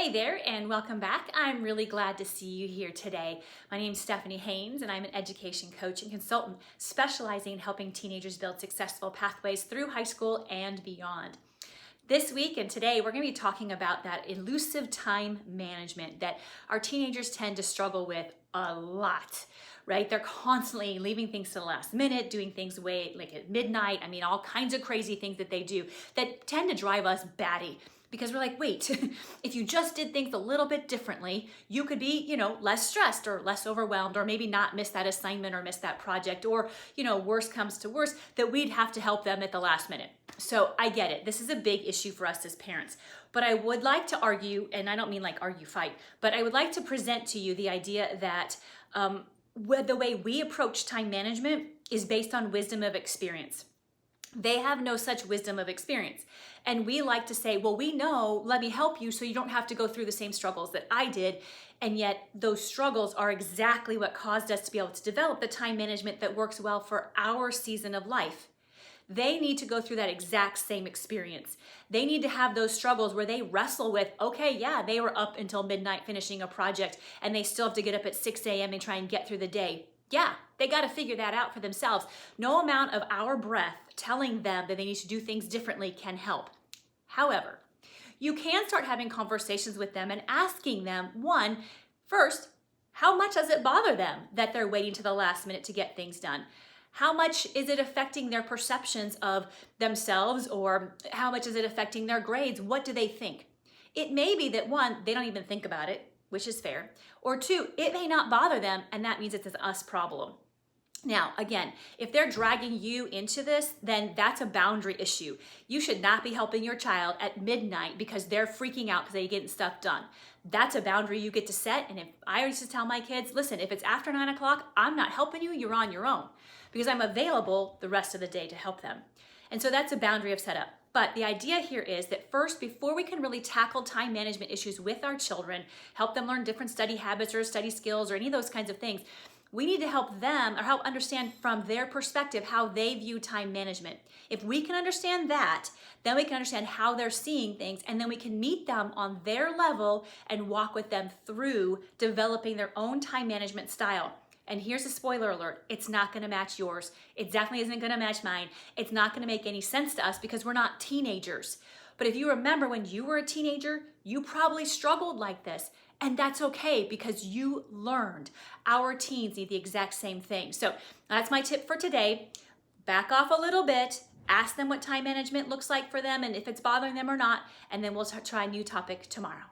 Hey there, and welcome back. I'm really glad to see you here today. My name is Stephanie Haynes, and I'm an education coach and consultant specializing in helping teenagers build successful pathways through high school and beyond. This week and today, we're going to be talking about that elusive time management that our teenagers tend to struggle with a lot, right? They're constantly leaving things to the last minute, doing things way like at midnight. I mean, all kinds of crazy things that they do that tend to drive us batty. Because we're like, wait, if you just did things a little bit differently, you could be, less stressed or less overwhelmed, or maybe not miss that assignment or miss that project, or, worse comes to worse, that we'd have to help them at the last minute. So I get it. This is a big issue for us as parents. But I would like to argue, and I don't mean like argue, fight, but I would like to present to you the idea that the way we approach time management is based on wisdom of experience. They have no such wisdom of experience. And we like to say, well, we know, let me help you so you don't have to go through the same struggles that I did. And yet those struggles are exactly what caused us to be able to develop the time management that works well for our season of life. They need to go through that exact same experience. They need to have those struggles where they wrestle with, okay, yeah, they were up until midnight finishing a project and they still have to get up at 6 a.m. and try and get through the day. Yeah, they got to figure that out for themselves. No amount of our breath telling them that they need to do things differently can help. However, you can start having conversations with them and asking them, first, how much does it bother them that they're waiting to the last minute to get things done? How much is it affecting their perceptions of themselves, or how much is it affecting their grades? What do they think? It may be that one, they don't even think about it, which is fair, or two, it may not bother them, and that means it's an us problem. Now, again, if they're dragging you into this, then that's a boundary issue. You should not be helping your child at midnight because they're freaking out because they're getting stuff done. That's a boundary you get to set. And if I used to tell my kids, listen, if it's after 9 o'clock, I'm not helping you, you're on your own, because I'm available the rest of the day to help them. And so that's a boundary I've set up. But the idea here is that first, before we can really tackle time management issues with our children, help them learn different study habits or study skills or any of those kinds of things, we need to help them or help understand from their perspective how they view time management. If we can understand that, then we can understand how they're seeing things, and then we can meet them on their level and walk with them through developing their own time management style. And here's a spoiler alert, it's not gonna match yours. It definitely isn't gonna match mine. It's not gonna make any sense to us because we're not teenagers. But if you remember when you were a teenager, you probably struggled like this. And that's okay because you learned. Our teens need the exact same thing. So that's my tip for today. Back off a little bit, ask them what time management looks like for them and if it's bothering them or not, and then we'll try a new topic tomorrow.